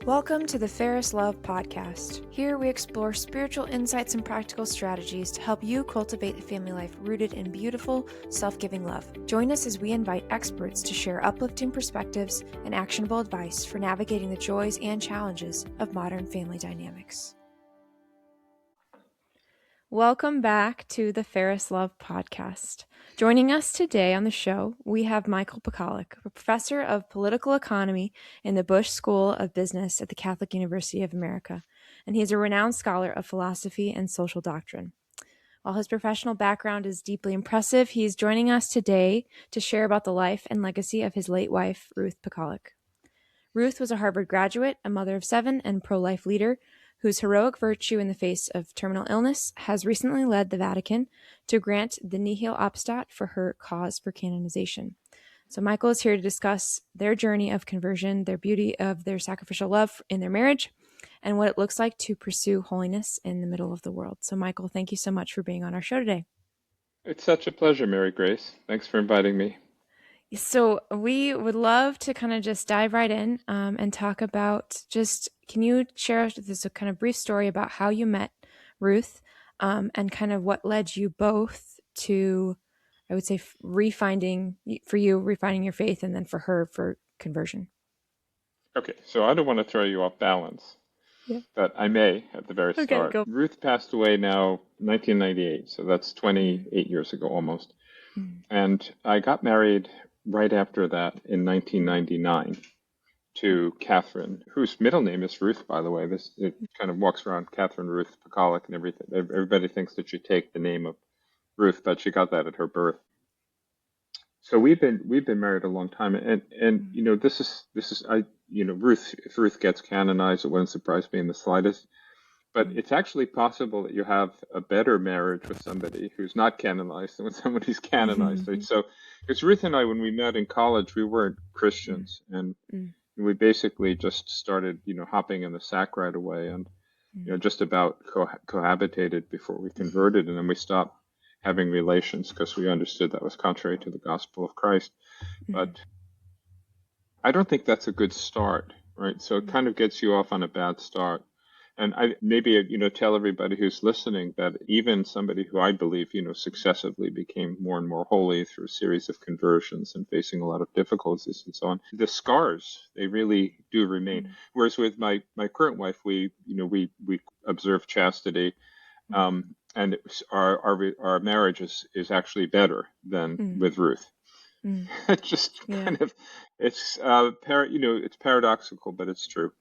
Welcome to the Ferris Love Podcast. Here we explore spiritual insights and practical strategies to help you cultivate a family life rooted in beautiful, self-giving love. Join us as we invite experts to share uplifting perspectives and actionable advice for navigating the joys and challenges of modern family dynamics. Welcome back to the Ferris Love Podcast. Joining us today on the show, we have Michael Pakaluk, a professor of political economy in the Bush School of Business at the Catholic University of America, and he is a renowned scholar of philosophy and social doctrine. While his professional background is deeply impressive, he is joining us today to share about the life and legacy of his late wife, Ruth Pakaluk. Ruth was a Harvard graduate, a mother of 7, and pro-life leader whose heroic virtue in the face of terminal illness has recently led the Vatican to grant the nihil obstat for her cause for canonization. So Michael is here to discuss their journey of conversion, their beauty of their sacrificial love in their marriage, and what it looks like to pursue holiness in the middle of the world. So Michael, thank you so much for being on our show today. It's such a pleasure, Mary Grace. Thanks for inviting me. So we would love to kind of just dive right in and talk about can you share this a kind of brief story about how you met Ruth and kind of what led you both to, I would say, refining your faith, and then for her, for conversion. Okay, so I don't want to throw you off balance, but I may at the very start. Go. Ruth passed away now 1998, so that's 28 years ago almost. And I got married right after that in 1999 to Catherine, whose middle name is Ruth, by the way. It kind of walks around Catherine Ruth Pakaluk and everything. Everybody thinks that she take the name of Ruth, but she got that at her birth. So we've been married a long time, and you know, this is Ruth. If Ruth gets canonized, it wouldn't surprise me in the slightest. But it's actually possible that you have a better marriage with somebody who's not canonized than with somebody who's canonized. Right? So, because Ruth and I, when we met in college, we weren't Christians, and we basically just started, hopping in the sack right away, and just about cohabitated before we converted, and then we stopped having relations because we understood that was contrary to the gospel of Christ. But I don't think that's a good start, right? So it kind of gets you off on a bad start. And I maybe, tell everybody who's listening that even somebody who I believe, successively became more and more holy through a series of conversions and facing a lot of difficulties and so on, the scars, they really do remain. Whereas with my current wife, we observe chastity, and our marriage is actually better than with Ruth. It's just kind of, it's paradoxical, but it's true.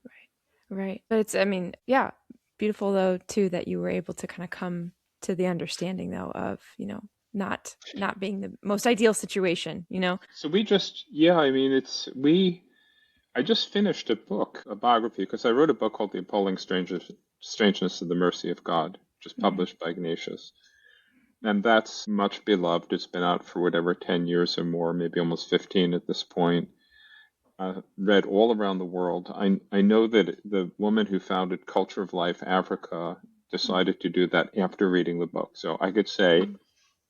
Right. But it's, beautiful though too, that you were able to kind of come to the understanding though of, not being the most ideal situation, So we just, I just finished a book, a biography, because I wrote a book called The Appalling Strangeness of the Mercy of God, which is published by Ignatius. And that's much beloved. It's been out for 10 years or more, maybe almost 15 at this point. Read all around the world. I know that the woman who founded Culture of Life Africa decided to do that after reading the book. So I could say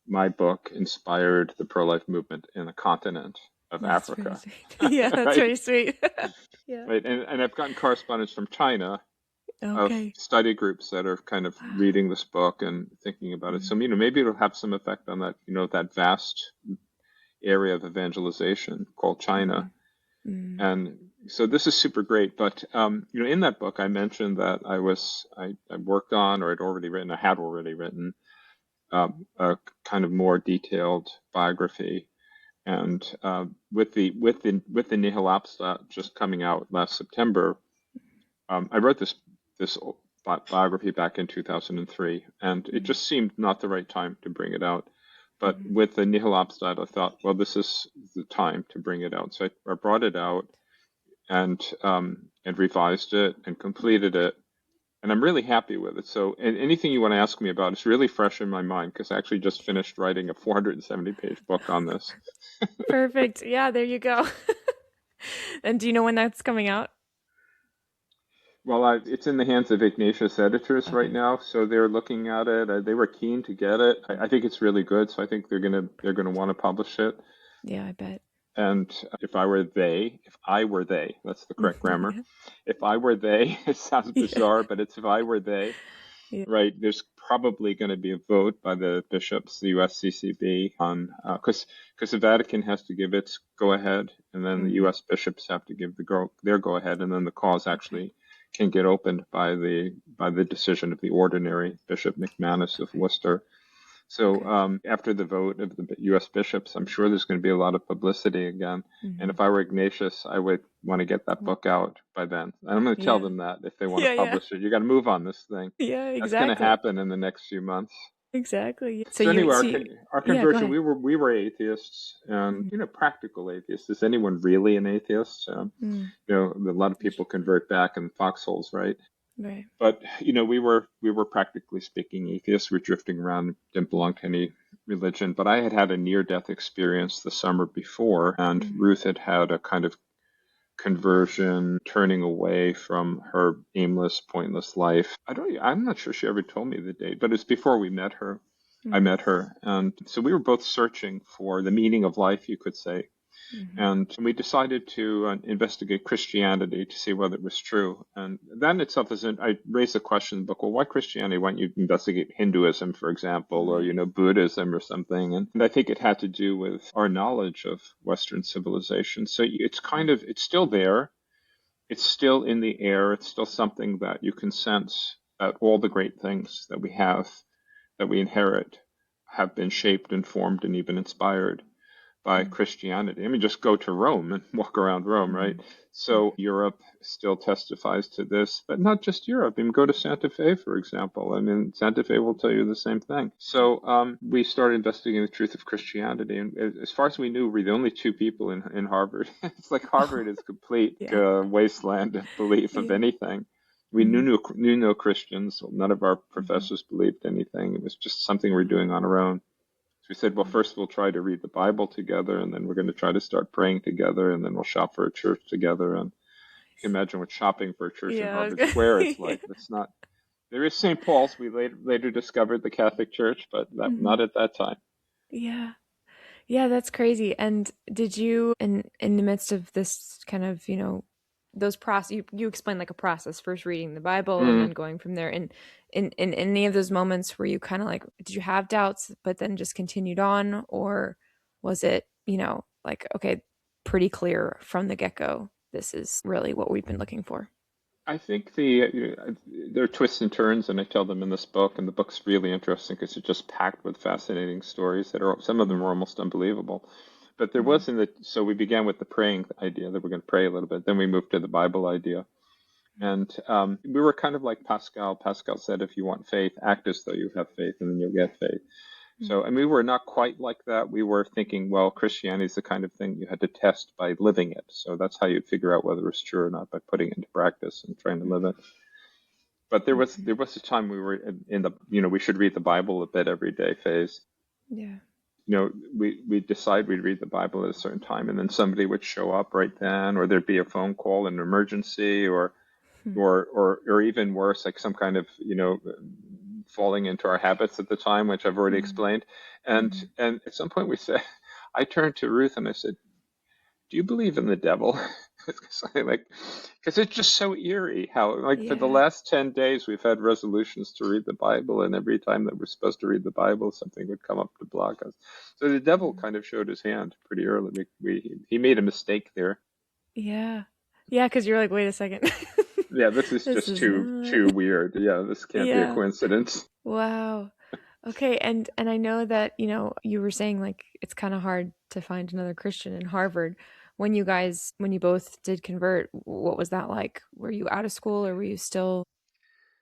my book inspired the pro-life movement in the continent of Africa. Yeah, that's right? very sweet. Yeah. Right. And I've gotten correspondence from China of study groups that are kind of reading this book and thinking about it. So, maybe it'll have some effect on that, that vast area of evangelization called China. And so this is super great. But, in that book, I mentioned that I worked on, or I had already written a kind of more detailed biography. And with the nihil obstat just coming out last September, I wrote this biography back in 2003, and it just seemed not the right time to bring it out. But with the nihil obstat, I thought, well, this is the time to bring it out. So I brought it out and revised it and completed it, and I'm really happy with it. So anything you want to ask me about is really fresh in my mind, because I actually just finished writing a 470-page book on this. Perfect. Yeah, there you go. And do you know when that's coming out? Well, it's in the hands of Ignatius editors right now, so they're looking at it. They were keen to get it. I think it's really good, so I think they're gonna want to publish it. Yeah, I bet. And if I were they, that's the correct grammar. If I were they, it sounds bizarre, but it's if I were they, right? There's probably going to be a vote by the bishops, the USCCB, on because the Vatican has to give its go ahead, and then the U.S. bishops have to give their go ahead, and then the cause actually can get opened by the decision of the ordinary Bishop McManus of Worcester. So after the vote of the U.S. bishops, I'm sure there's going to be a lot of publicity again. And if I were Ignatius, I would want to get that book out by then. And I'm going to tell them that if they want to publish it, you got to move on this thing. Yeah, exactly. That's going to happen in the next few months. Exactly. So anyway, our conversion, we were atheists, and practical atheists. Is anyone really an atheist? A lot of people convert back in foxholes, right? Right. But we were practically speaking atheists. We were drifting around, didn't belong to any religion. But I had a near-death experience the summer before, and Ruth had a kind of conversion, turning away from her aimless, pointless life. I'm not sure she ever told me the date, but it's before we met her. I met her, and so we were both searching for the meaning of life, you could say. And we decided to investigate Christianity to see whether it was true. And that itself I raised the question in the book, well, why Christianity? Why don't you investigate Hinduism, for example, or, Buddhism or something? And I think it had to do with our knowledge of Western civilization. So it's still there. It's still in the air. It's still something that you can sense that all the great things that we have, that we inherit, have been shaped and formed and even inspired by Christianity. I mean, just go to Rome and walk around Rome, right? So Europe still testifies to this, but not just Europe. I mean, go to Santa Fe, for example. I mean, Santa Fe will tell you the same thing. So we started investigating the truth of Christianity. And as far as we knew, we were the only two people in Harvard. It's like Harvard is complete wasteland of belief of anything. We knew no Christians. None of our professors believed anything. It was just something we're doing on our own. So we said, well, first we'll try to read the Bible together, and then we're going to try to start praying together, and then we'll shop for a church together. And you can imagine what shopping for a church in Harvard Square is like. It's not. There is St. Paul's. We later discovered the Catholic Church, but not at that time. Yeah. Yeah, that's crazy. And did you, in the midst of this kind of, those process, you explained like a process, first reading the Bible and then going from there. And in any of those moments where you kind of like, did you have doubts, but then just continued on? Or was it, like, okay, pretty clear from the get-go, this is really what we've been looking for? I think there are twists and turns, and I tell them in this book, and the book's really interesting because it's just packed with fascinating stories some of them are almost unbelievable. But there was so we began with the praying idea that we're going to pray a little bit. Then we moved to the Bible idea. And we were kind of like Pascal. Pascal said, if you want faith, act as though you have faith, and then you'll get faith. So, and we were not quite like that. We were thinking, well, Christianity is the kind of thing you had to test by living it. So that's how you'd figure out whether it's true or not, by putting it into practice and trying to live it. But there was a time we were in the, we should read the Bible a bit every day phase. Yeah. We decide we'd read the Bible at a certain time, and then somebody would show up right then, or there'd be a phone call, an emergency, or even worse, like some kind of, falling into our habits at the time, which I've already explained. And at some point I turned to Ruth and I said, do you believe in the devil? Because it's just so eerie how, for the last 10 days, we've had resolutions to read the Bible, and every time that we're supposed to read the Bible, something would come up to block us. So the devil kind of showed his hand pretty early. He made a mistake there. Yeah. Yeah, because you're like, wait a second. Yeah, this is just too weird. Yeah, this can't be a coincidence. Wow. Okay, and I know that, you were saying like it's kind of hard to find another Christian in Harvard. When you both did convert, what was that like? Were you out of school or were you still?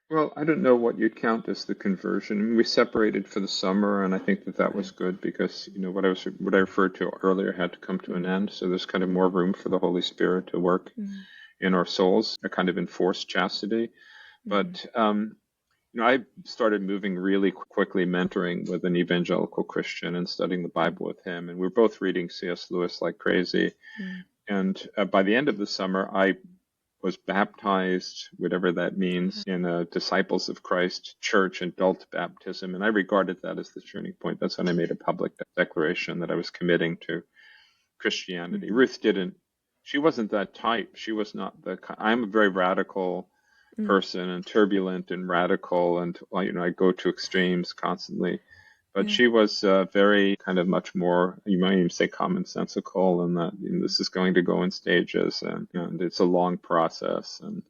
Well, I don't know what you'd count as the conversion. I mean, we separated for the summer, and I think that was good because, what I referred to earlier had to come to an end. So there's kind of more room for the Holy Spirit to work in our souls, a kind of enforced chastity. But I started moving really quickly, mentoring with an evangelical Christian and studying the Bible with him. And we were both reading C.S. Lewis like crazy. And by the end of the summer, I was baptized, whatever that means, in a Disciples of Christ church adult baptism. And I regarded that as the turning point. That's when I made a public declaration that I was committing to Christianity. Ruth didn't. She wasn't that type. She was not the. I'm a very radical person and turbulent and radical, and I go to extremes constantly. But she was very kind of much more, you might even say, commonsensical, and that this is going to go in stages, and it's a long process. And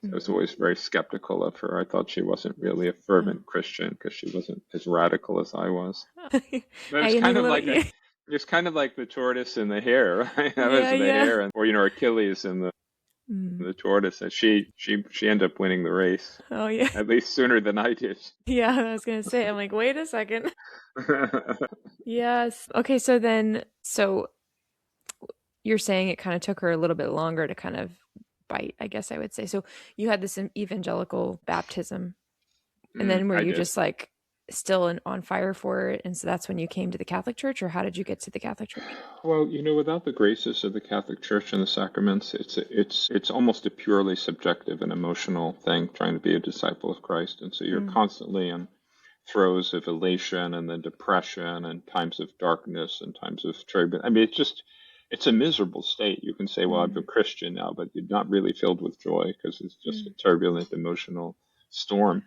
I was always very skeptical of her. I thought she wasn't really a fervent Christian because she wasn't as radical as I was. But it's kind of like the tortoise and the hare, right? That was the hare, or Achilles and the tortoise, and she ended up winning the race. Oh yeah. At least sooner than I did. Yeah, I was gonna say. I'm like, wait a second. Yes. Okay. So you're saying it kind of took her a little bit longer to kind of bite, I guess I would say. So you had this evangelical baptism, and then were you just like still on fire for it, and so that's when you came to the Catholic Church, or how did you get to the Catholic Church? Well, without the graces of the Catholic Church and the sacraments, it's almost a purely subjective and emotional thing, trying to be a disciple of Christ, and so you're constantly in throes of elation and then depression and times of darkness and times of turbulence. I mean, it's a miserable state. You can say, well, I'm a Christian now, but you're not really filled with joy because it's just a turbulent emotional storm.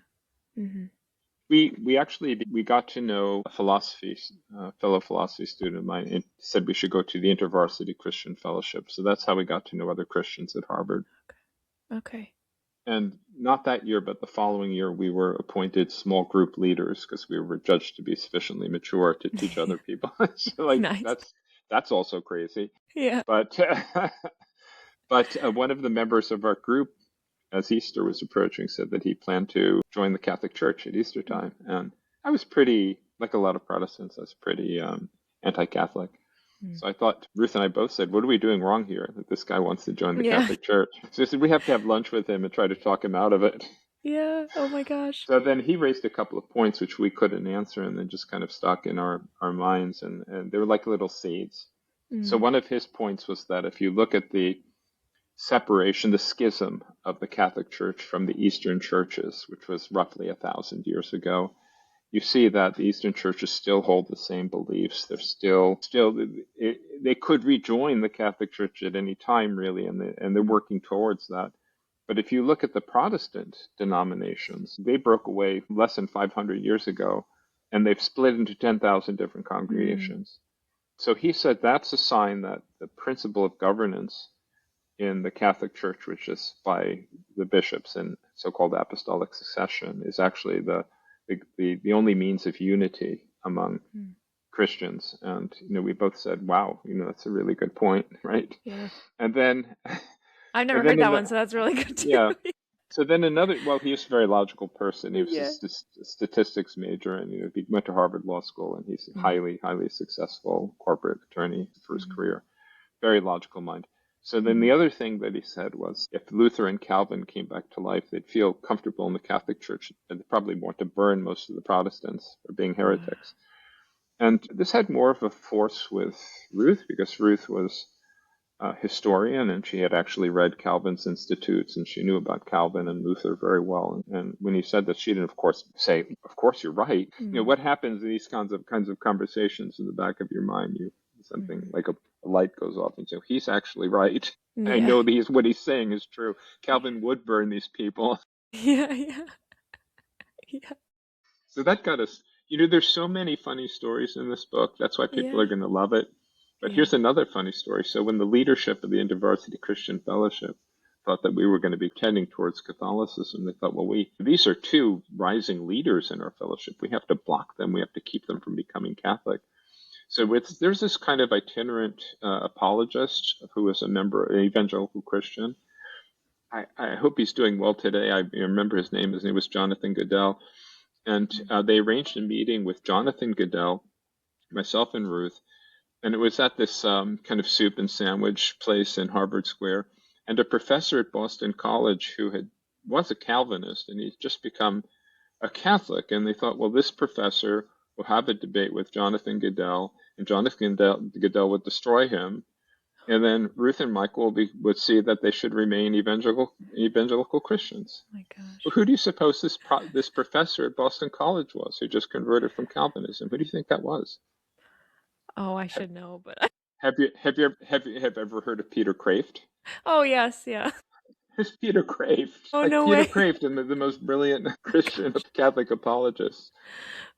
We actually got to know a fellow philosophy student of mine, and said we should go to the InterVarsity Christian Fellowship. So that's how we got to know other Christians at Harvard. Okay. And not that year, but the following year, we were appointed small group leaders because we were judged to be sufficiently mature to teach other people. So Nice. that's also crazy. Yeah. But one of the members of our group, as Easter was approaching, said that he planned to join the Catholic Church at Easter time. And I was pretty, like a lot of Protestants, I was pretty anti-Catholic. So I thought, Ruth and I both said, what are we doing wrong here that this guy wants to join the Catholic Church? So I said, we have to have lunch with him and try to talk him out of it. Yeah. Oh my gosh. So then he raised a couple of points which we couldn't answer and then just kind of stuck in our minds. And they were like little seeds. So one of his points was that if you look at the separation, the schism of the Catholic Church from the Eastern churches, which was roughly 1,000 years ago, you see that the Eastern churches still hold the same beliefs. They're still they could rejoin the Catholic Church at any time, really, and they're working towards that. But if you look at the Protestant denominations, they broke away less than 500 years ago, and they've split into 10,000 different congregations. So he said that's a sign that the principle of governance in the Catholic Church, which is by the bishops in so-called apostolic succession, is actually the only means of unity among Christians. And we both said, wow, that's a really good point, right? Yeah. And then I've never heard that one, so that's really good too. Yeah. So then he was a very logical person. He was a statistics major, and he went to Harvard Law School, and he's a highly, highly successful corporate attorney for his career. Very logical mind. So then the other thing that he said was, if Luther and Calvin came back to life, they'd feel comfortable in the Catholic Church, and they'd probably want to burn most of the Protestants for being heretics. And this had more of a force with Ruth, because Ruth was a historian, and she had actually read Calvin's Institutes, and she knew about Calvin and Luther very well. And when he said that, she didn't, of course, say, "Of course, you're right." What happens in these kinds of conversations in the back of your mind? Something like a light goes off, and so he's actually right. I know what he's saying is true. Calvin would burn these people. Yeah. So that got us. There's so many funny stories in this book. That's why people are going to love it. But here's another funny story. So when the leadership of the InterVarsity Christian Fellowship thought that we were going to be tending towards Catholicism, they thought, well, these are two rising leaders in our fellowship. We have to block them. We have to keep them from becoming Catholic. So there's this kind of itinerant apologist who is an evangelical Christian. I hope he's doing well today. I remember his name. His name was Jonathan Goodell. And they arranged a meeting with Jonathan Goodell, myself, and Ruth. And it was at this kind of soup and sandwich place in Harvard Square. And a professor at Boston College who was a Calvinist, and he's just become a Catholic. And they thought, well, this professor will have a debate with Jonathan Goodell, and Jonathan Goodell would destroy him. And then Ruth and Michael would see that they should remain evangelical Christians. Oh my gosh. Well, who do you suppose this professor at Boston College was who just converted from Calvinism? Who do you think that was? Oh, I should know, but Have you ever heard of Peter Kraft? Oh, yes, yeah. Who's Peter Kraft? Oh, Like no Peter way. Kraft, and the most brilliant Oh, Christian gosh. Catholic apologist.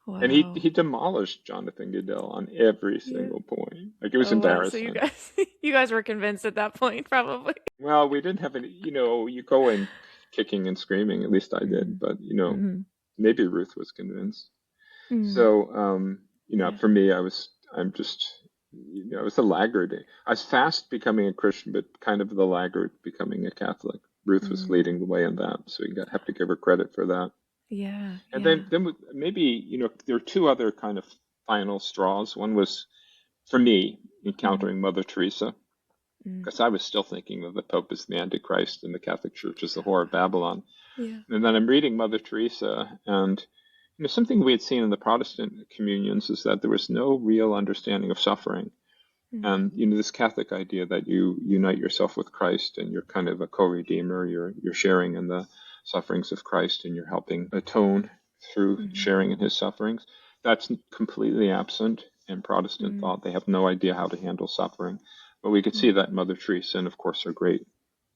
And he Wow. demolished Jonathan Goodell on every Yeah. single point. Like it was Oh, wow. So you embarrassing. guys, you guys were convinced at that point, probably. Well, we didn't have any, you go in kicking and screaming, at least I did, Mm-hmm. but Mm-hmm. maybe Ruth was convinced. Mm. So, Yeah. for me, I'm just, I was a laggard. I was fast becoming a Christian, but kind of the laggard becoming a Catholic. Ruth was Mm. leading the way in that, so have to give her credit for that. Yeah. And Yeah. then maybe, there are two other kind of final straws. One was for me Mm-hmm. encountering Mother Teresa, Mm. because I was still thinking that the Pope is the Antichrist and the Catholic Church is the whore of Babylon. Yeah. And then I'm reading Mother Teresa, and something we had seen in the Protestant communions is that there was no real understanding of suffering. Mm. And this Catholic idea that you unite yourself with Christ and you're kind of a co-redeemer, you're sharing in the sufferings of Christ and you're helping atone through Mm-hmm. sharing in his sufferings. That's completely absent in Protestant Mm. thought. They have no idea how to handle suffering. But we could see Mm. that in Mother Teresa and, of course, her great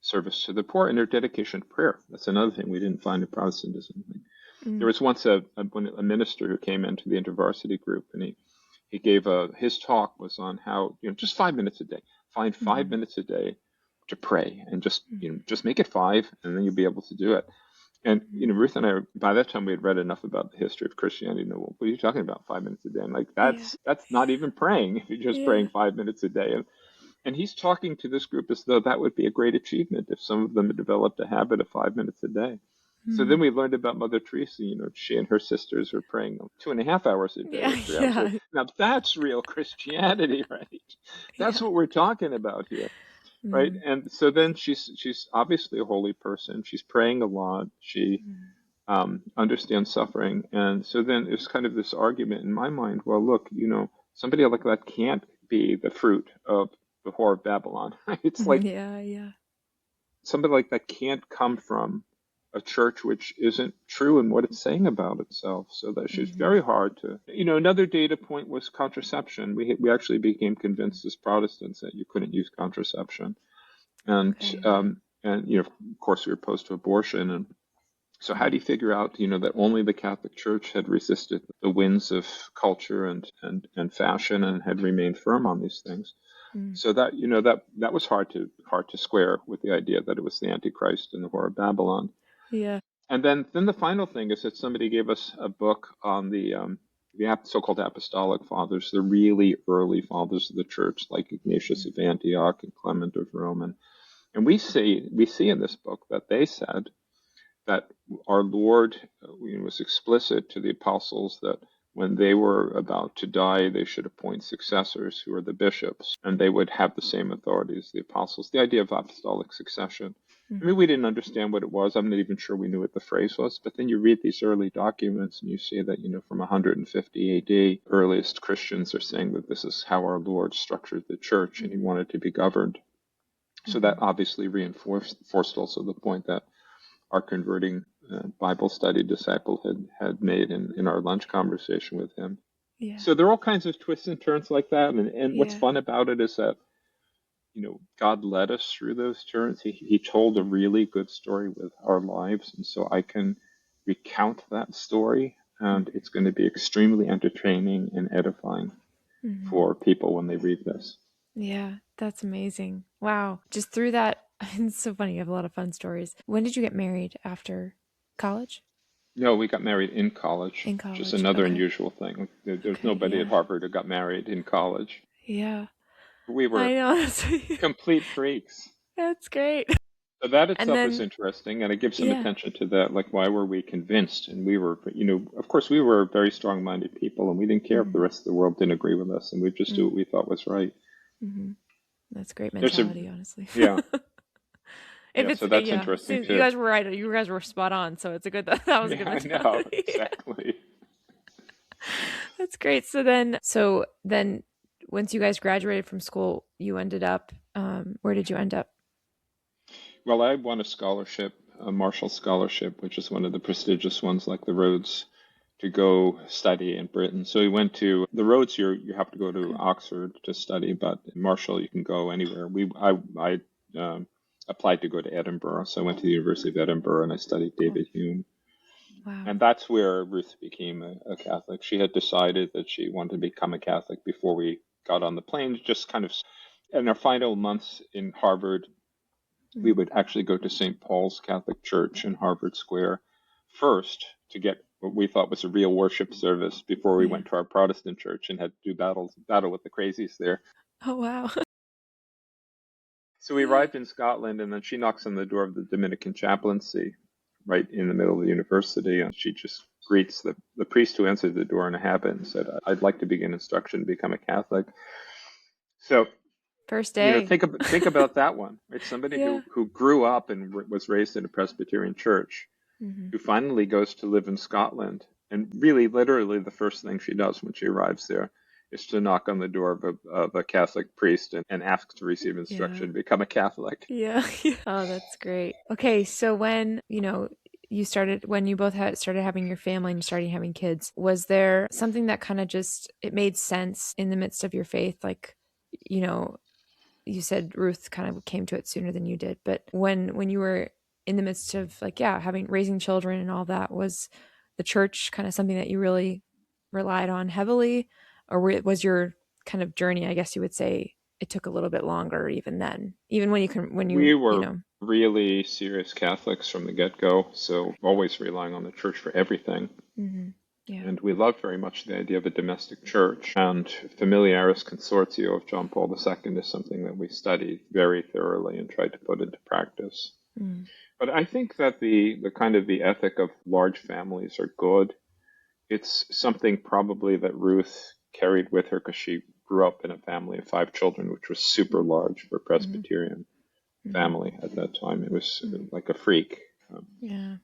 service to the poor and her dedication to prayer. That's another thing we didn't find in Protestantism. There Mm. was once a minister who came into the InterVarsity group, and he gave his talk was on how just 5 minutes a day, find five Mm. minutes a day to pray, and just Mm. just make it five, and then you'll be able to do it. And Mm. Ruth and I, by that time, we had read enough about the history of Christianity to know, well, what are you talking about, 5 minutes a day? I'm like, Yeah. that's not even praying if you're just Yeah. praying 5 minutes a day. And he's talking to this group as though that would be a great achievement if some of them had developed a habit of 5 minutes a day. So then Mm. we learned about Mother Teresa. She and her sisters were praying 2.5 hours a day Yeah. or 3 hours a Yeah. day. Now that's real Christianity, right? That's Yeah. what we're talking about here, right? Mm. And so then she's obviously a holy person. She's praying a lot. She Mm. understands suffering, and so then there's kind of this argument in my mind. Well, look, somebody like that can't be the fruit of the whore of Babylon. It's like Yeah. Yeah. somebody like that can't come from a church which isn't true in what it's saying about itself. So that she's Mm-hmm. very hard to. Another data point was contraception. We actually became convinced as Protestants that you couldn't use contraception, and Okay. of course we were opposed to abortion. And so how do Mm. you figure out that only the Catholic Church had resisted the winds of culture and fashion and had remained firm on these things? Mm. So that was hard to square with the idea that it was the Antichrist and the Whore of Babylon. Yeah. And then the final thing is that somebody gave us a book on the so-called Apostolic Fathers, the really early fathers of the Church, like Ignatius Mm. of Antioch and Clement of Rome, and we see in this book that they said that our Lord was explicit to the apostles that when they were about to die, they should appoint successors who are the bishops, and they would have the same authority as the apostles. The idea of apostolic succession. I mean, Mm-hmm. we didn't understand what it was. I'm not even sure we knew what the phrase was. But then you read these early documents and you see that, from 150 AD, earliest Christians are saying that this is how our Lord structured the church and he Mm-hmm. wanted to be governed. So Mm-hmm. that obviously reinforced also the point that our converting Bible study disciple had made in our lunch conversation with him. Yeah. So there are all kinds of twists and turns like that. And what's Yeah. fun about it is that, God led us through those turns. He told a really good story with our lives. And so I can recount that story, and Mm-hmm. it's going to be extremely entertaining and edifying Mm-hmm. for people when they read this. Yeah, that's amazing. Wow. Just through that, it's so funny. You have a lot of fun stories. When did you get married after college? No, we got married in college, In which is college. another Okay. unusual thing. There's Okay. nobody at Yeah. Harvard who got married in college. Yeah. We I were know. complete freaks. That's great. So that And itself is then, interesting, and it gives some yeah. attention to that. Like, why were we convinced? And we were, of course, we were very strong-minded people, and we didn't care if the Mm-hmm. rest of the world didn't agree with us, and we'd just do what we thought was right. Mm-hmm. That's great There's a, mentality, honestly. yeah, If yeah. it's So that's yeah, interesting you too. guys were right. You guys were spot on. So it's a good that was a Yeah, good I know mentality. exactly. That's great. So then, once you guys graduated from school, you ended up. Where did you end up? Well, I won a scholarship, a Marshall Scholarship, which is one of the prestigious ones, like the Rhodes to go study in Britain. So we went to the Rhodes. You have to go to Oxford to study, but in Marshall you can go anywhere. I applied to go to Edinburgh, so I went to the University of Edinburgh and I studied David Hume. Wow. And that's where Ruth became a Catholic. She had decided that she wanted to become a Catholic before we got on the plane. Just kind of in our final months in Harvard, we would actually go to St. Paul's Catholic Church in Harvard Square first to get what we thought was a real worship service before we went to our Protestant church and had to do battle with the crazies there. Oh, wow. So we arrived in Scotland, and then she knocks on the door of the Dominican chaplaincy right in the middle of the university, and she just greets the priest who answered the door in a habit and said, "I'd like to begin instruction to become a Catholic." So, First day. Think about that one. It's somebody who grew up and was raised in a Presbyterian church, who finally goes to live in Scotland, and really, literally, the first thing she does when she arrives there is to knock on the door of a Catholic priest and ask to receive instruction to become a Catholic. Yeah. Oh, that's great. Okay, so when, when you both started having your family and started having kids, was there something that kind of it made sense in the midst of your faith? Like, you said Ruth kind of came to it sooner than you did, but when you were in the midst of raising children and all that, was the church kind of something that you really relied on heavily, or was your kind of journey, I guess you would say, it took a little bit longer even then, even We were really serious Catholics from the get-go, so always relying on the church for everything. Yeah. And we loved very much the idea of a domestic church, and Familiaris Consortio of John Paul II is something that we studied very thoroughly and tried to put into practice. But I think that the kind of the ethic of large families are good. It's something probably that Ruth carried with her because she grew up in a family of 5 children, which was super large for a Presbyterian family at that time. It was like a freak.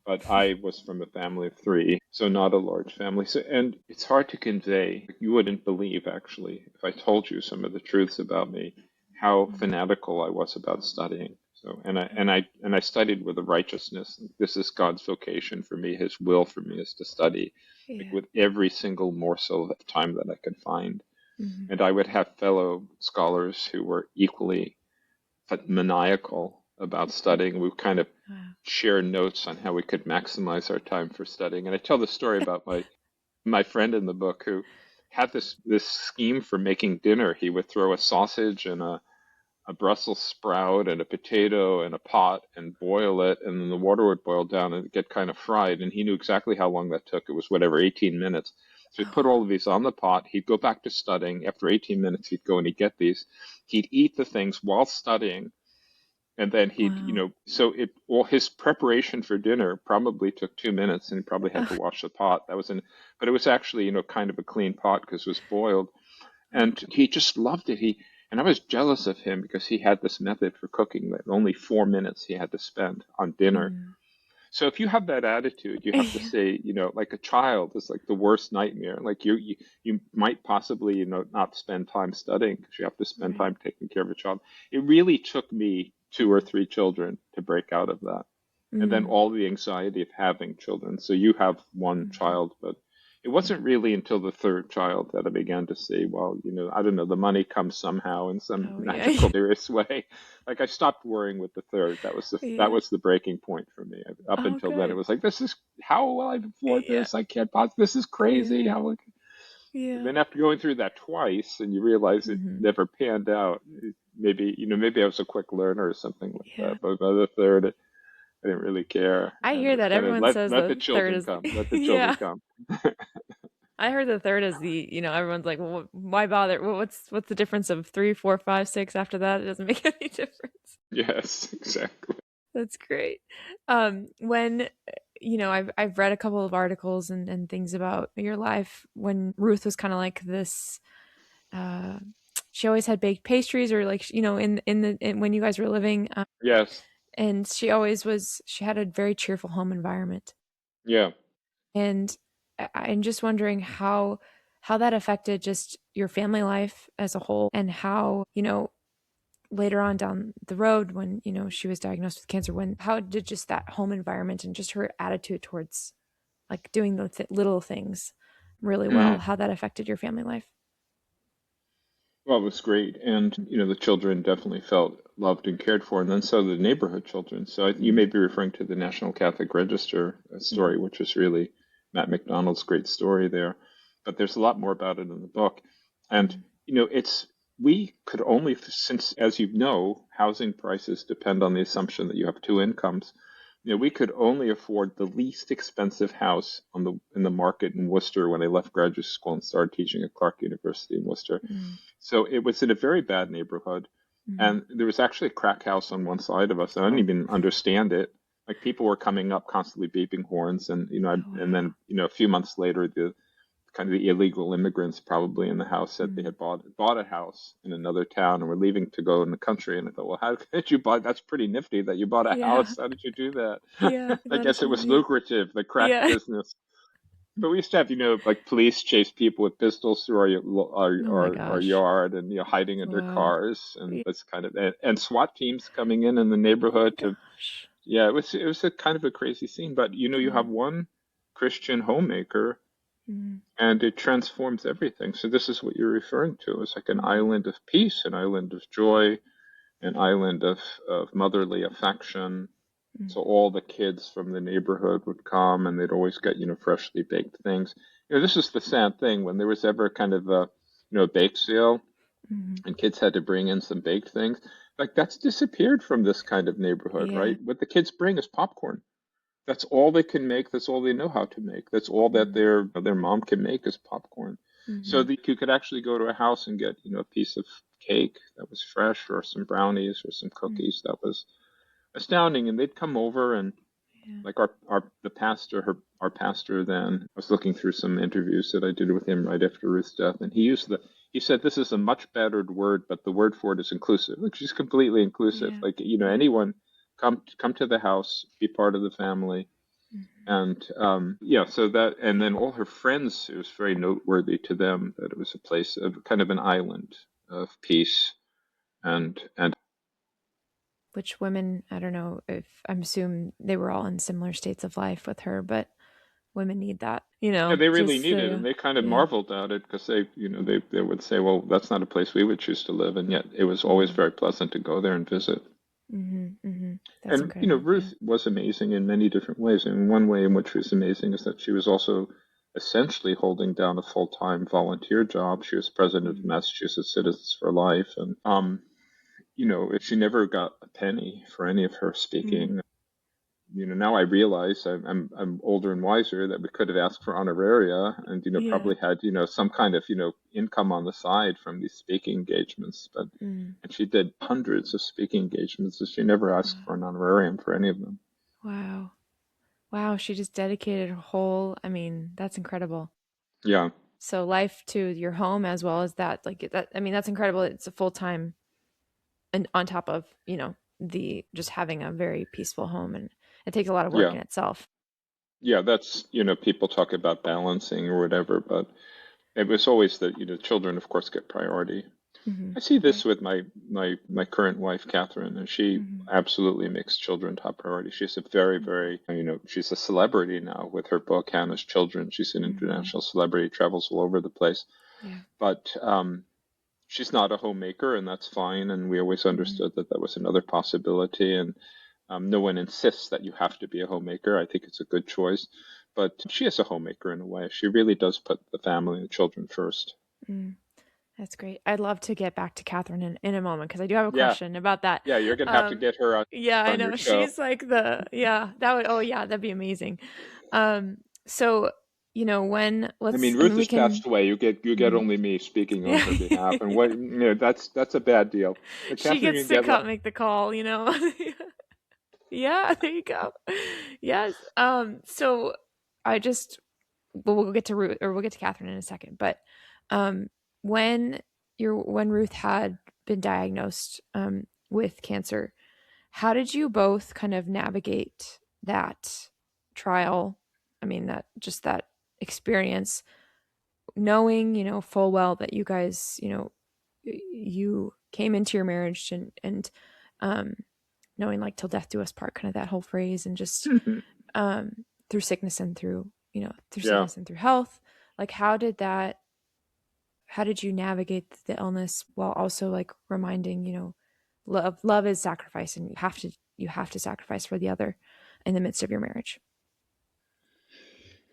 But I was from a family of 3, so not a large family. So, and it's hard to convey. You wouldn't believe, actually, if I told you some of the truths about me, how fanatical I was about studying. So, and I studied with a righteousness. This is God's vocation for me. His will for me is to study, like, with every single morsel of time that I could find. And I would have fellow scholars who were equally maniacal about studying. We kind of share notes on how we could maximize our time for studying. And I tell the story about my friend in the book who had this scheme for making dinner. He would throw a sausage and a Brussels sprout and a potato in a pot and boil it, and then the water would boil down and get kind of fried. And he knew exactly how long that took. It was 18 minutes. So he'd put all of these on the pot. He'd go back to studying. After 18 minutes, he'd go and he'd get these. He'd eat the things while studying. And then well, his preparation for dinner probably took 2 minutes, and he probably had to wash the pot. But it was actually, kind of a clean pot because it was boiled. And he just loved it. And I was jealous of him because he had this method for cooking that only 4 minutes he had to spend on dinner. So if you have that attitude, you have to say, like a child is like the worst nightmare. Like you might possibly, not spend time studying because you have to spend time taking care of a child. It really took me 2 or 3 children to break out of that. And then all the anxiety of having children. So you have one child, but it wasn't really until the 3rd child that I began to see, well, I don't know, the money comes somehow in some magical, serious way. Like I stopped worrying with the 3rd. That was the breaking point for me. Up until then, it was like, how will I afford this? I can't possibly, this is crazy. Then after going through that twice and you realize it never panned out, maybe I was a quick learner or something like that. But by the 3rd, I didn't really care. I hear that everyone says let the the children third is come. Let the children come. I heard the 3rd is everyone's like, well, why bother? What's the difference of 3, 4, 5, 6 after that? It doesn't make any difference. Yes, exactly. That's great. When I've read a couple of articles and things about your life when Ruth was kind of like this. She always had baked pastries, or like when you guys were living. Yes. And she had a very cheerful home environment. Yeah. And I'm just wondering how that affected just your family life as a whole, and how, later on down the road when, she was diagnosed with cancer, how did just that home environment and just her attitude towards like doing the little things really well, how that affected your family life. Well, it was great. And, the children definitely felt loved and cared for. And then so the neighborhood children. So you may be referring to the National Catholic Register story, which is really Matt McDonald's great story there. But there's a lot more about it in the book. And, we could only, since, as you know, housing prices depend on the assumption that you have two incomes. We could only afford the least expensive house in the market in Worcester when I left graduate school and started teaching at Clark University in Worcester. So it was in a very bad neighborhood, and there was actually a crack house on one side of us. And I didn't even understand it. Like people were coming up constantly beeping horns, and and then a few months later, the illegal immigrants probably in the house said they had bought a house in another town and were leaving to go in the country. And I thought, well, how did you buy? That's pretty nifty that you bought a house. How did you do that? Yeah, I guess it was lucrative, the crack business. But we used to have, like police chase people with pistols through our yard and hiding in their cars, and that's kind of and SWAT teams coming in the neighborhood to. Yeah, it was a kind of a crazy scene. But you have one Christian homemaker, and it transforms everything. So this is what you're referring to. It's like an island of peace, an island of joy, an island of motherly affection. So all the kids from the neighborhood would come, and they'd always get freshly baked things. This is the sad thing when there was ever kind of a bake sale, and kids had to bring in some baked things. Like that's disappeared from this kind of neighborhood, right? What the kids bring is popcorn. That's all they can make. That's all they know how to make. That's all that their mom can make is popcorn. So you could actually go to a house and get a piece of cake that was fresh, or some brownies, or some cookies that was astounding. And they'd come over, and like our pastor then, I was looking through some interviews that I did with him right after Ruth's death, and he said this is a much battered word, but the word for it is inclusive. Like she's completely inclusive. Like anyone come to the house, be part of the family. And so that, and then all her friends, it was very noteworthy to them that it was a place of kind of an island of peace and which women, I don't know if I'm assuming they were all in similar states of life with her, but women need that, yeah, they really need it, and they kind of marveled at it because they would say, well, that's not a place we would choose to live, and yet it was always very pleasant to go there and visit. That's and incredible. Ruth was amazing in many different ways. And one way in which she was amazing is that she was also essentially holding down a full-time volunteer job. She was president of Massachusetts Citizens for Life, and she never got a penny for any of her speaking. Now I realize I'm older and wiser that we could have asked for honoraria and probably had some kind of income on the side from these speaking engagements, but and she did hundreds of speaking engagements, so she never asked for an honorarium for any of them. Wow, she just dedicated her whole, that's incredible. Yeah. So life to your home as well as that, like that, that's incredible. It's a full-time, and on top of the just having a very peaceful home, and it takes a lot of work in itself. Yeah, that's people talk about balancing or whatever, but it was always that children of course get priority. I see this with my current wife, Catherine, and she absolutely makes children top priority. She's a very, very, she's a celebrity now with her book, Hannah's Children. She's an international celebrity, travels all over the place. But she's not a homemaker, and that's fine. And we always understood that was another possibility. And no one insists that you have to be a homemaker. I think it's a good choice. But she is a homemaker in a way. She really does put the family and the children first. That's great. I'd love to get back to Catherine in a moment because I do have a question about that. Yeah, you're gonna have to get her on. Yeah, I know. She's like that'd be amazing. So Ruth has passed away. You get only me speaking on her behalf, and that's a bad deal. But she gets to make the call. Yeah, there you go. Yes. So we'll get to Ruth, or we'll get to Catherine in a second, but when Ruth had been diagnosed with cancer, how did you both kind of navigate that trial? That experience, knowing, full well that you guys, you came into your marriage and knowing like till death do us part, kind of that whole phrase, and just through sickness and through through Yeah. sickness and through health. Like, how did you navigate the illness while also like reminding, love is sacrifice, and you have to sacrifice for the other in the midst of your marriage.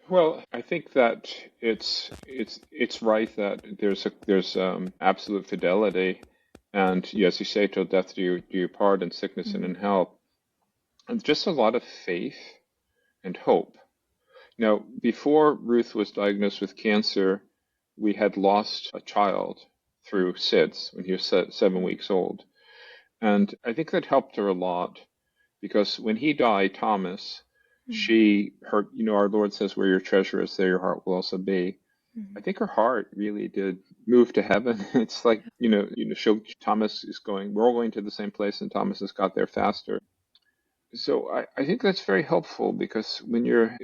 Well, I think that it's right that there's absolute fidelity, and yes, you say till death do you part, in sickness and Mm-hmm. in health, and just a lot of faith and hope. Now, before Ruth was diagnosed with cancer, we had lost a child through SIDS when he was 7 weeks old, and I think that helped her a lot because when he died, Thomas, our Lord says, "Where your treasure is, there your heart will also be." I Mm-hmm. think her heart really did move to heaven. It's like, Thomas is going, we're all going to the same place, and Thomas has got there faster. So I think that's very helpful because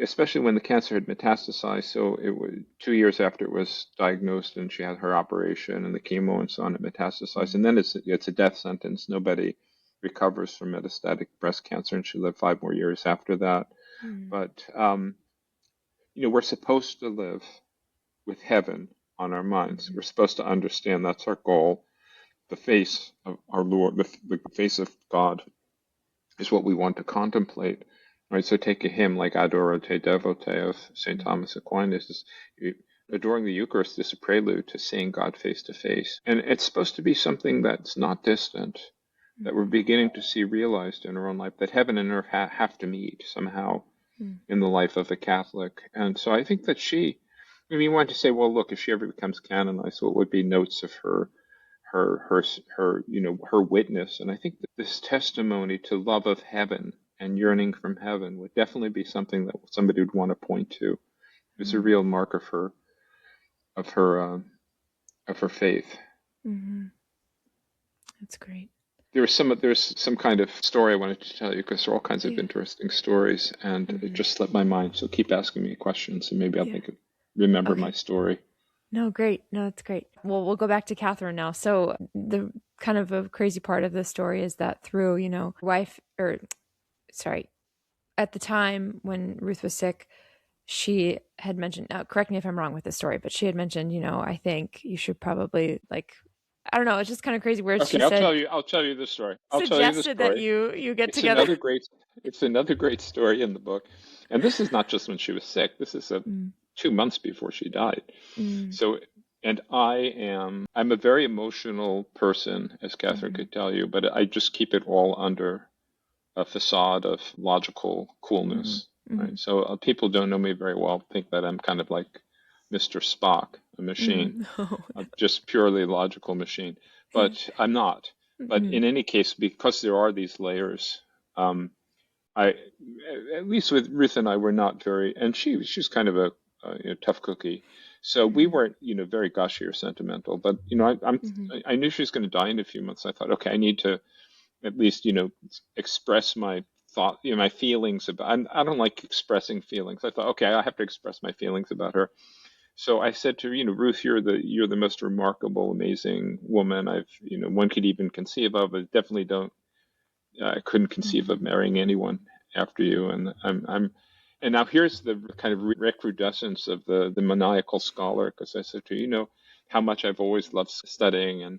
especially when the cancer had metastasized, so it was 2 years after it was diagnosed and she had her operation and the chemo and so on, it metastasized. And then it's a death sentence. Nobody recovers from metastatic breast cancer, and she lived 5 more years after that. Mm-hmm. But, we're supposed to live with heaven on our minds. We're supposed to understand that's our goal. The face of our Lord, the face of God is what we want to contemplate. Right? So take a hymn like Adoro te Devote of St. Thomas Aquinas. Adoring the Eucharist is a prelude to seeing God face to face. And it's supposed to be something that's not distant, that we're beginning to see realized in our own life, that heaven and earth have to meet somehow in the life of a Catholic. And so I think that you want to say, well, look, if she ever becomes canonized, what would be notes of her witness? And I think that this testimony to love of heaven and yearning from heaven would definitely be something that somebody would want to point to. It's a real mark of her faith. Mm-hmm. That's great. There's some kind of story I wanted to tell you because there are all kinds of Yeah. interesting stories, and it just slipped my mind. So keep asking me questions, and maybe I'll remember my Okay. story. No, great. No, that's great. Well, we'll go back to Catherine now. So the kind of a crazy part of the story is that through, at the time when Ruth was sick, she had mentioned, now correct me if I'm wrong with this story, but she had mentioned, I think you should probably I don't know, it's just kind of crazy where Okay, she said, I'll tell you the story. I'll tell you the suggested that story. you get It's together. another great it's another great story in the book. And this is not just when she was sick. This is 2 months before she died. Mm, So, and I'm a very emotional person, as Catherine mhm, could tell you, but I just keep it all under a facade of logical mhm, coolness, right? mhm, So people don't know me very well, think that I'm kind of like Mr. Spock, a machine, mhm. Oh, a just purely logical machine. yeah. But I'm not. But Mhm, in any case, because there are these layers, um, I, at least with Ruth and I, were not very, and she's kind of a tough cookie. So we mhm, weren't, very gushy or sentimental. But mhm, I knew she was going to die in a few months. I thought, okay, I need to at least express my thought, my feelings about. I don't like expressing feelings. I thought, okay, I have to express my feelings about her. So I said to her, Ruth, you're the most remarkable, amazing woman one could even conceive of. I definitely don't. I couldn't conceive of mhm, marrying anyone after you. And and now here's the kind of recrudescence of the maniacal scholar, because I said to her, how much I've always loved studying. And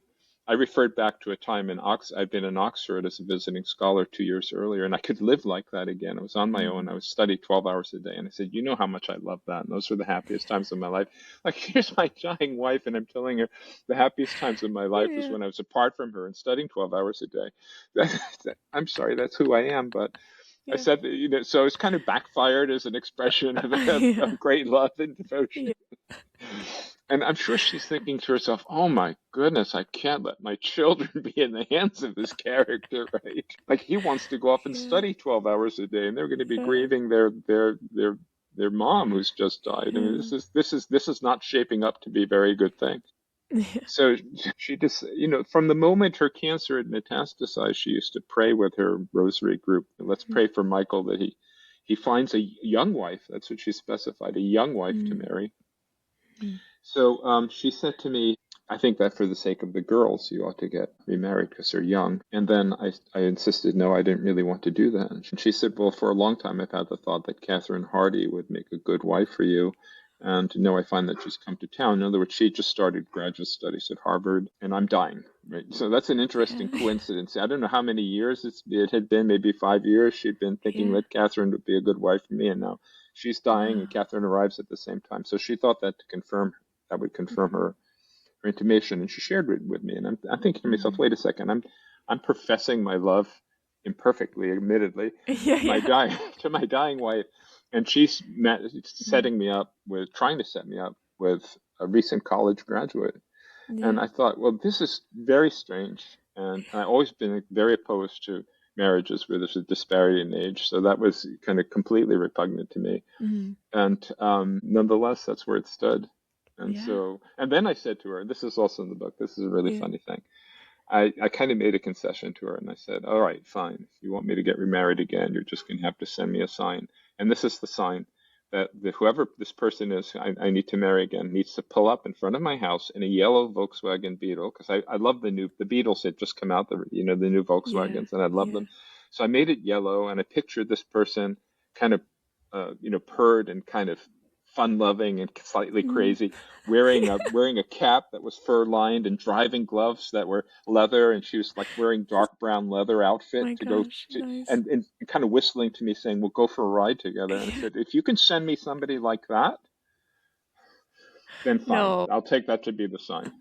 I referred back to a time in I'd been in Oxford as a visiting scholar 2 years earlier, and I could live like that again. I was on my own. I mhm. was studying 12 hours a day. And I said, how much I love that. And those were the happiest times of my life. Like, here's my dying wife, and I'm telling her the happiest times of my life was Yeah, when I was apart from her and studying 12 hours a day. I'm sorry, that's who I am. But I yeah, said that, so it's kind of backfired as an expression yeah, of great love and yeah, devotion. And I'm sure she's thinking to herself, oh my goodness, I can't let my children be in the hands of this character, right? Like, he wants to go off and yeah, study 12 hours a day, and they're going to be yeah, grieving their mom who's just died. I mean, yeah, this is not shaping up to be a very good thing. yeah. So she just, from the moment her cancer had metastasized, she used to pray with her rosary group. Let's pray for Michael that he finds a young wife. That's what she specified, a young wife to Mm, marry. mm, So she said to me, I think that for the sake of the girls, you ought to get remarried because they're young. And then I insisted, no, I didn't really want to do that. And she said, well, for a long time, I've had the thought that Catherine Hardy would make a good wife for you. And no, I find that she's come to town. In other words, she just started graduate studies at Harvard, and I'm dying. Right. So that's an interesting coincidence. I don't know how many years it had been, maybe 5 years. She'd been thinking that Catherine would be a good wife for me, and now she's dying, and Catherine arrives at the same time. So she thought that would confirm her intimation, and she shared it with me. And I'm thinking to myself, wait a second, I'm professing my love imperfectly, admittedly, to my dying wife, and she's trying to set me up with a recent college graduate. And I thought, well, this is very strange. And I've always been very opposed to marriages where there's a disparity in age. So that was kind of completely repugnant to me. And nonetheless, that's where it stood. And then I said to her, this is also in the book, this is a really funny thing. I kind of made a concession to her, and I said, all right, fine. If you want me to get remarried again, you're just going to have to send me a sign. And this is the sign that whoever this person is I need to marry again needs to pull up in front of my house in a yellow Volkswagen Beetle, because I love the Beetles that just come out, the new Volkswagens, and I love them. So I made it yellow, and I pictured this person kind of, purred and kind of fun-loving and slightly crazy, wearing a cap that was fur-lined and driving gloves that were leather, and she was like wearing dark brown leather outfit and kind of whistling to me, saying, "We'll go for a ride together." And I said, "If you can send me somebody like that, then fine. No. I'll take that to be the sign."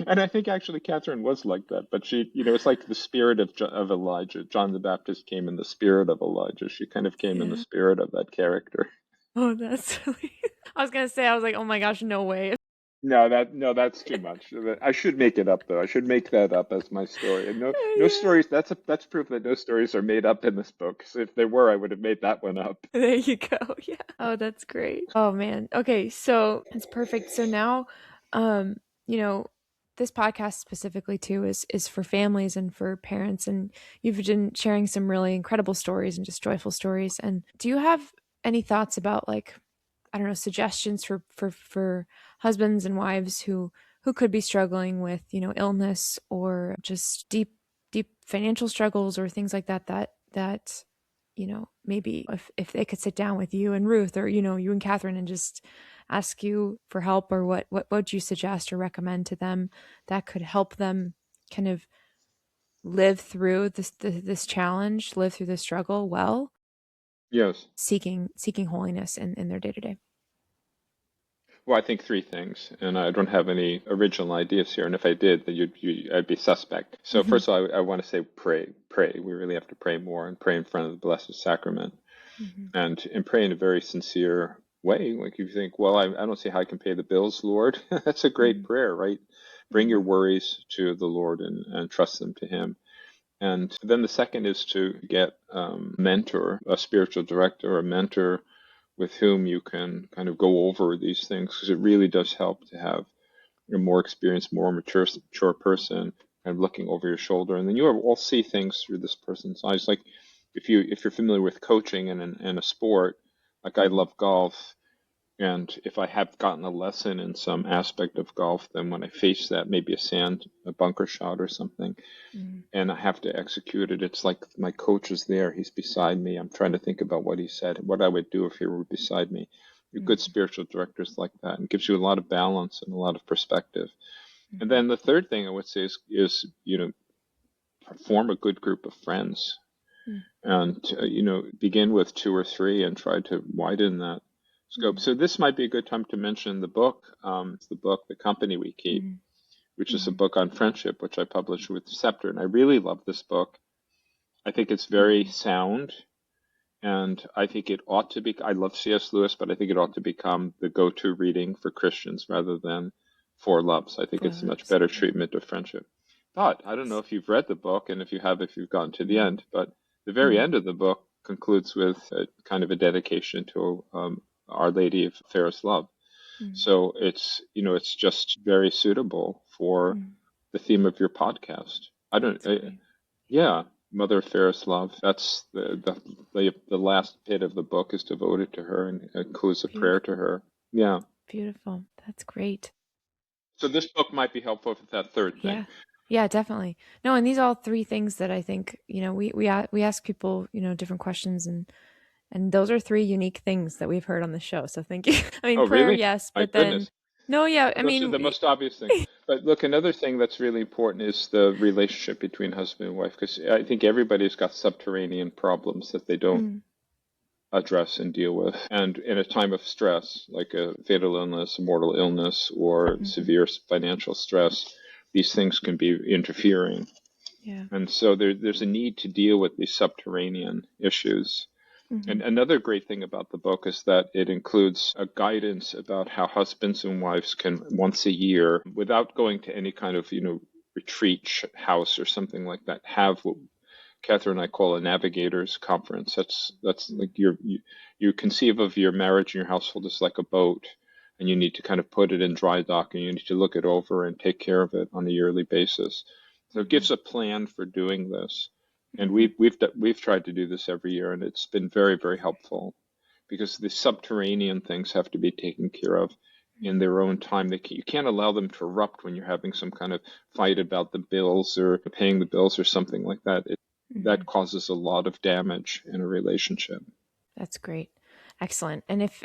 And I think actually Catherine was like that, but she, it's like the spirit of Elijah. John the Baptist came in the spirit of Elijah. She kind of came in the spirit of that character. Oh, that's silly. I was gonna say, I was like, oh my gosh, no way. No, that's too much. I should make it up, though. I should make that up as my story. And no stories. That's proof that no stories are made up in this book. So if there were, I would have made that one up. There you go. Yeah. Oh, that's great. Oh man. Okay, so it's perfect. So now, this podcast specifically too is for families and for parents, and you've been sharing some really incredible stories and just joyful stories. And do you have any thoughts about, like, I don't know, suggestions for husbands and wives who could be struggling with, illness or just deep financial struggles or things like that maybe if they could sit down with you and Ruth, or you and Catherine, and just ask you for help, or what would you suggest or recommend to them that could help them kind of live through this challenge, live through this struggle well? Yes. Seeking holiness in their day-to-day. Well, I think three things, and I don't have any original ideas here. And if I did, then I'd be suspect. So first of all, I want to say pray. We really have to pray more, and pray in front of the Blessed Sacrament, and pray in a very sincere way. Like, you think, well, I don't see how I can pay the bills, Lord. That's a great prayer, right? Bring your worries to the Lord and trust them to Him. And then the second is to get a mentor, a spiritual director, or a mentor with whom you can kind of go over these things, because it really does help to have a more experienced, more mature person kind of looking over your shoulder, and then you all see things through this person's eyes. Like if you're familiar with coaching and a sport, like I love golf, and if I have gotten a lesson in some aspect of golf, then when I face that, maybe a bunker shot or something, and I have to execute it, it's like my coach is there. He's beside me. I'm trying to think about what he said, what I would do if he were beside me. You're good spiritual directors like that, and gives you a lot of balance and a lot of perspective. And then the third thing I would say is form a good group of friends, and begin with 2 or 3 and try to widen that scope. So this might be a good time to mention the book. It's the book, The Company We Keep, which is a book on friendship, which I published with Scepter. And I really love this book. I think it's very sound, and I think it ought to be, I love C.S. Lewis, but I think it ought to become the go-to reading for Christians rather than Four Loves. I think it's a much better treatment of friendship. But I don't know if you've read the book, and if you've gotten to the end, but the very end of the book concludes with a kind of a dedication to Our Lady of Fairest Love. So it's just very suitable for the theme of your podcast. Mother of Fairest Love. That's the last bit of the book is devoted to her and includes a prayer to her. Yeah. Beautiful. That's great. So this book might be helpful with that third thing. Yeah. Yeah, definitely. No, and these are all three things that I think, we ask people, different questions, and those are three unique things that we've heard on the show. So thank you. I mean, Oh, prayer, really? yes, My but then goodness. no, yeah, I Those are mean, the most obvious things. But look, another thing that's really important is the relationship between husband and wife, because I think everybody's got subterranean problems that they don't mm, address and deal with. And in a time of stress, like a fatal illness, a mortal illness, or mhm, severe financial stress, these things can be interfering. yeah. And so there's a need to deal with these subterranean issues. And Hmm. another great thing about the book is that it includes a guidance about how husbands and wives can once a year, without going to any kind of, retreat house or something like that, have what Catherine and I call a navigators conference. That's like you conceive of your marriage and your household as like a boat, and you need to kind of put it in dry dock, and you need to look it over and take care of it on a yearly basis. So it Hmm. gives a plan for doing this, and Hmm. we've tried to do this every year, and it's been very, very helpful because the subterranean things have to be taken care of in their own time. You can't allow them to erupt when you're having some kind of fight about the bills or paying the bills or something like that. Hmm. That causes a lot of damage in a relationship. That's great. Excellent. And if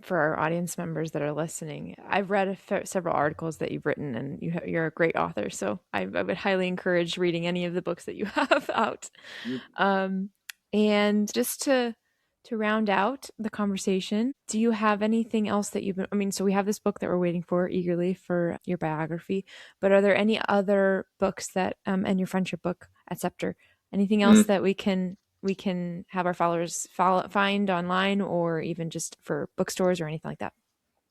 for our audience members that are listening, I've read several articles that you've written, and you're a great author. So I would highly encourage reading any of the books that you have out. Mm. Um, and just to round out the conversation, do you have anything else that you've been? I mean, so we have this book that we're waiting for eagerly for your biography, but are there any other books that and your friendship book at Scepter? Anything else Mm. that we can have our followers find online, or even just for bookstores or anything like that?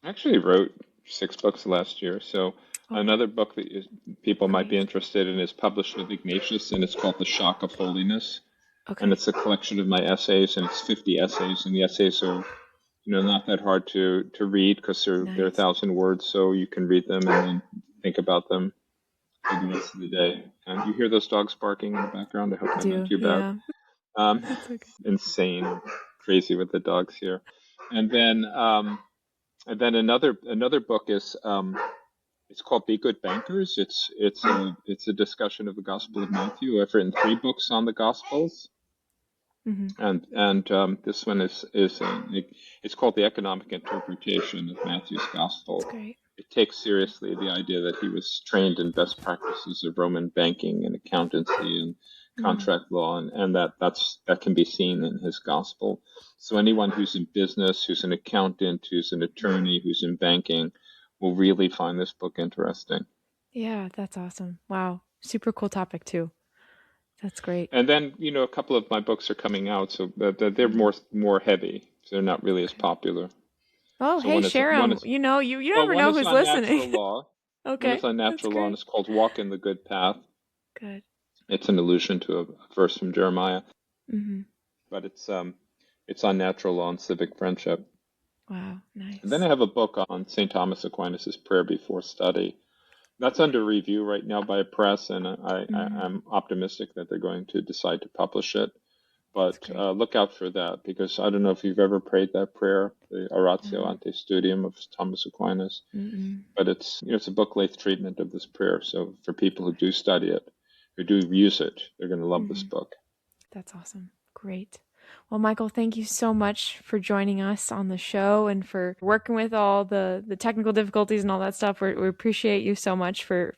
I actually wrote 6 books last year. So Oh, another book that people might be great. interested in is published with Ignatius, and it's called The Shock of Holiness. And Okay. it's a collection of my essays, and it's 50 essays, and the essays are not that hard to read because they're Nice. 1,000 words, so you can read them and then think about them for the rest of the day. And you hear those dogs barking in the background. I hope I they're not do. too bad. Yeah. Um, That's okay. insane, crazy with the dogs here. And then another book is it's called Be Good Bankers. It's a discussion of the Gospel of Matthew. I've written 3 books on the Gospels. Hmm. And this one it's called The Economic Interpretation of Matthew's That's Gospel. great. It takes seriously the idea that he was trained in best practices of Roman banking and accountancy and Mm. contract law, and that can be seen in his gospel. So anyone who's in business, who's an accountant, who's an attorney, who's in banking, will really find this book interesting. Yeah, that's awesome. Wow. Super cool topic too. That's great. And then, a couple of my books are coming out, so they're Mhm. more heavy. So they're not really as Okay. popular. Oh, So hey, share one them. is You well, never one know is who's on listening. natural law. One is Okay, on that's natural law, and great. it's called Walk in the Good Path. Good. It's an allusion to a verse from Jeremiah, Hmm. but it's on natural law and civic friendship. Wow, And then I nice. have a book on St. Thomas Aquinas' Prayer Before Study. That's Okay. under review right now by a press, and Hmm. I'm optimistic that they're going to decide to publish it. That's But great. look out for that, because I don't know if you've ever prayed that prayer, the Oratio No. Ante Studium of Thomas Aquinas, Mm-mm. but it's a book-length treatment of this prayer. So for people who do study it, who do use it, they're going to love this Hmm. book. That's awesome. Great. Well, Michael, thank you so much for joining us on the show and for working with all the technical difficulties and all that stuff. We appreciate you so much for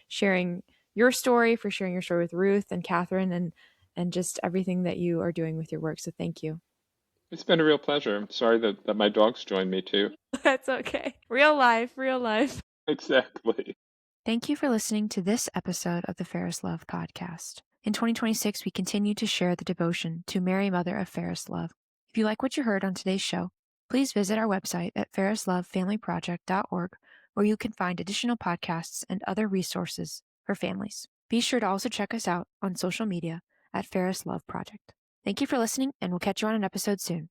sharing for sharing your story with Ruth and Catherine, and just everything that you are doing with your work. So thank you. It's been a real pleasure. I'm sorry that my dogs joined me too. That's okay. Real life, real life. Exactly. Thank you for listening to this episode of the Ferris Love podcast. In 2026, we continue to share the devotion to Mary, Mother of Ferris Love. If you like what you heard on today's show, please visit our website at ferrislovefamilyproject.org, where you can find additional podcasts and other resources for families. Be sure to also check us out on social media at Ferris Love Project. Thank you for listening, and we'll catch you on an episode soon.